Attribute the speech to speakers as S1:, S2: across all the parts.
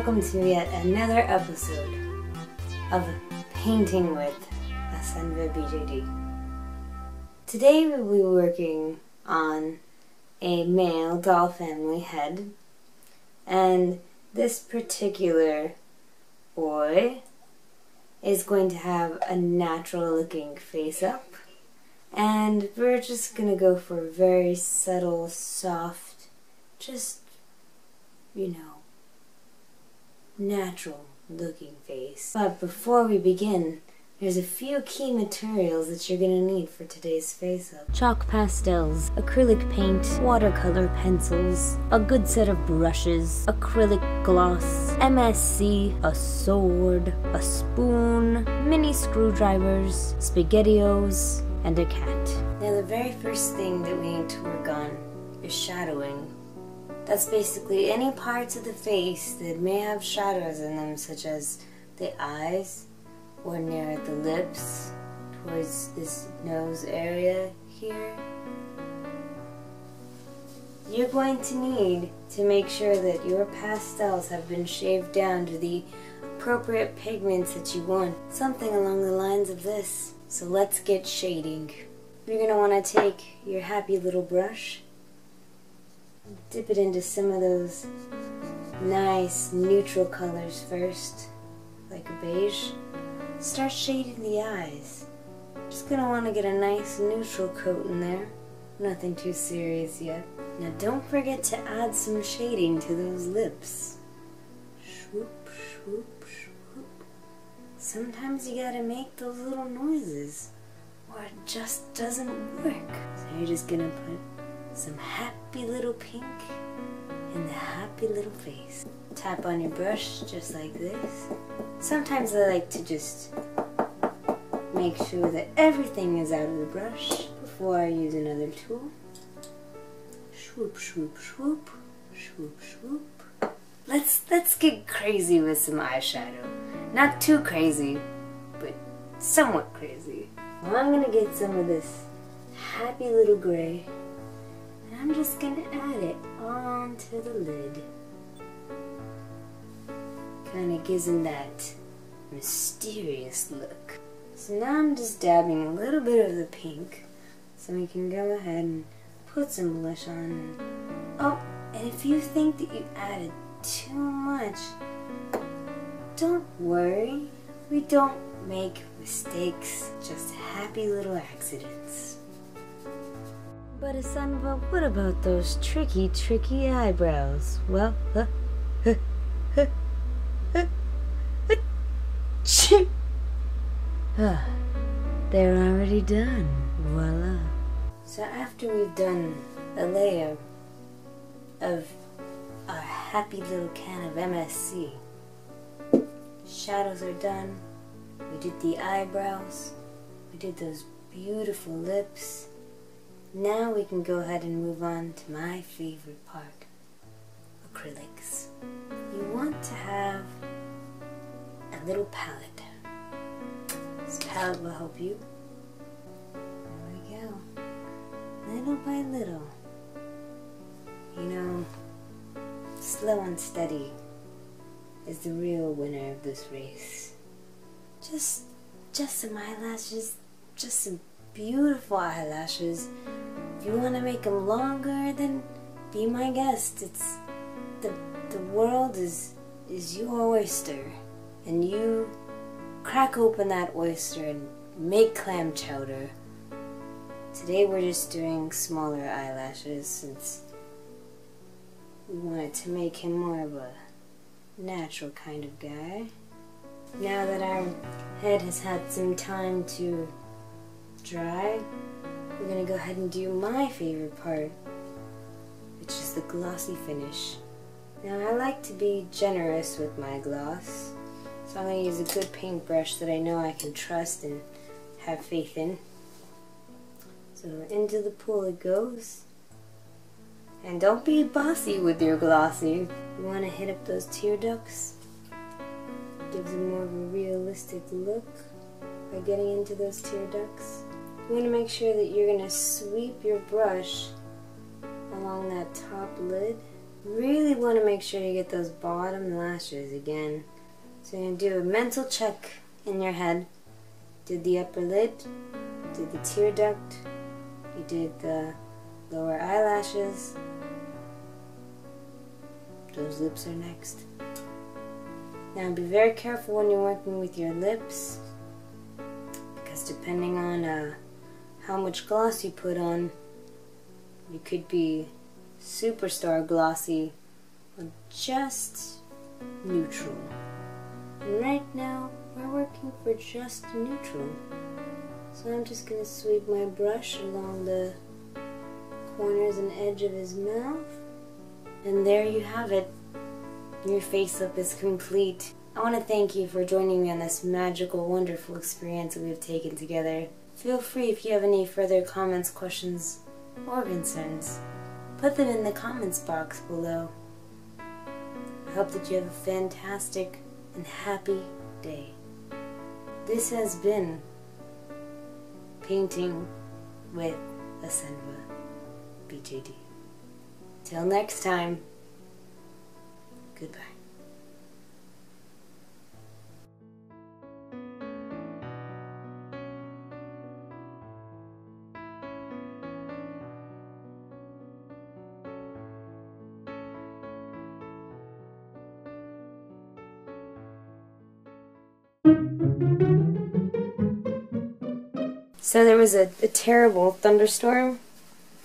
S1: welcome to yet another episode of Painting with AsenvaBJD. Today we will be working on a male doll family head, and this particular boy is going to have a natural looking face up, and we're just gonna go for a very subtle, soft, just, you know, natural looking face. But before we begin, there's a few key materials that you're going to need for today's face up. Chalk pastels, acrylic paint, watercolor pencils, a good set of brushes, acrylic gloss, MSC, a sword, a spoon, mini screwdrivers, SpaghettiOs, and a cat. Now the very first thing that we need to work on is shadowing. That's basically any parts of the face that may have shadows in them, such as the eyes or near the lips, towards this nose area here. You're going to need to make sure that your pastels have been shaved down to the appropriate pigments that you want, something along the lines of this. So let's get shading. You're going to want to take your happy little brush, dip it into some of those nice neutral colors first, like a beige. Start shading the eyes. Just gonna want to get a nice neutral coat in there. Nothing too serious yet. Now don't forget to add some shading to those lips. Swoop, swoop, swoop. Sometimes you gotta make those little noises, or it just doesn't work. So you're just gonna put some happy little pink in the happy little face. Tap on your brush just like this. Sometimes I like to just make sure that everything is out of the brush before I use another tool. Swoop, swoop, swoop, swoop, swoop. Let's get crazy with some eyeshadow. Not too crazy, but somewhat crazy. Well, I'm gonna get some of this happy little gray, and I'm just gonna add it onto the lid. Kinda gives him that mysterious look. So now I'm just dabbing a little bit of the pink so we can go ahead and put some blush on. Oh, and if you think that you added too much, don't worry. We don't make mistakes, just happy little accidents. But Asenva, what about those tricky eyebrows? Well, they're already done. Voila. So after we've done a layer of our happy little can of MSC, shadows are done, we did the eyebrows, we did those beautiful lips. Now we can go ahead and move on to my favorite part, acrylics. You want to have a little palette. This palette will help you. There we go. Little by little. You know, slow and steady is the real winner of this race. Just some eyelashes, just some beautiful eyelashes. If you want to make them longer, then be my guest. It's the world is your oyster, and you crack open that oyster and make clam chowder. Today we're just doing smaller eyelashes since we wanted to make him more of a natural kind of guy. Now that our head has had some time to dry, we're going to go ahead and do my favorite part, which is the glossy finish. Now I like to be generous with my gloss, so I'm going to use a good paintbrush that I know I can trust and have faith in. So into the pool it goes. And don't be bossy with your glossy. You want to hit up those tear ducts. Gives it more of a realistic look by getting into those tear ducts. You want to make sure that you're going to sweep your brush along that top lid Really want to make sure you get those bottom lashes again. So you're going to do a mental check in your head. Did the upper lid, did the tear duct, you did the lower eyelashes. Those lips are next. Now be very careful when you're working with your lips, because depending on how much gloss you put on, you could be superstar glossy or just neutral. And right now we're working for just neutral. So I'm just going to sweep my brush along the corners and edge of his mouth. And there you have it. Your face up is complete. I want to thank you for joining me on this magical, wonderful experience that we've taken together. Feel free if you have any further comments, questions, or concerns. Put them in the comments box below. I hope that you have a fantastic and happy day. This has been Painting with AsenvaBJD. Till next time, goodbye. So there was a terrible thunderstorm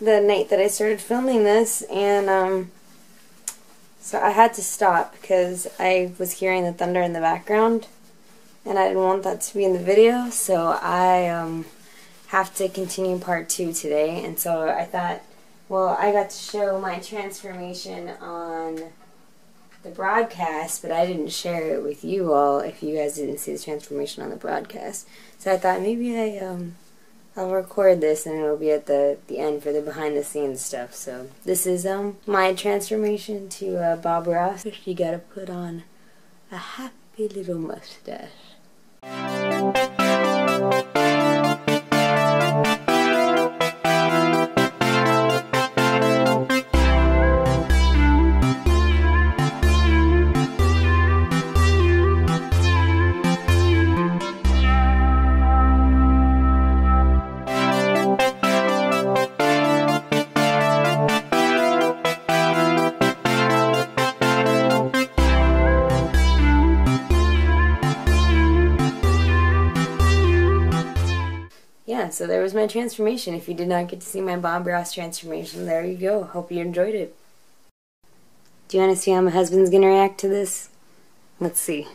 S1: the night that I started filming this, and so I had to stop because I was hearing the thunder in the background and I didn't want that to be in the video, so I have to continue part 2 today. And so I thought, well, I got to show my transformation on the broadcast, but I didn't share it with you all if you guys didn't see the transformation on the broadcast. So I thought maybe I'll record this and it'll be at the end for the behind the scenes stuff. So this is my transformation to Bob Ross. You gotta put on a happy little mustache. Yeah, so there was my transformation. If you did not get to see my Bob Ross transformation, there you go. Hope you enjoyed it. Do you want to see how my husband's going to react to this? Let's see.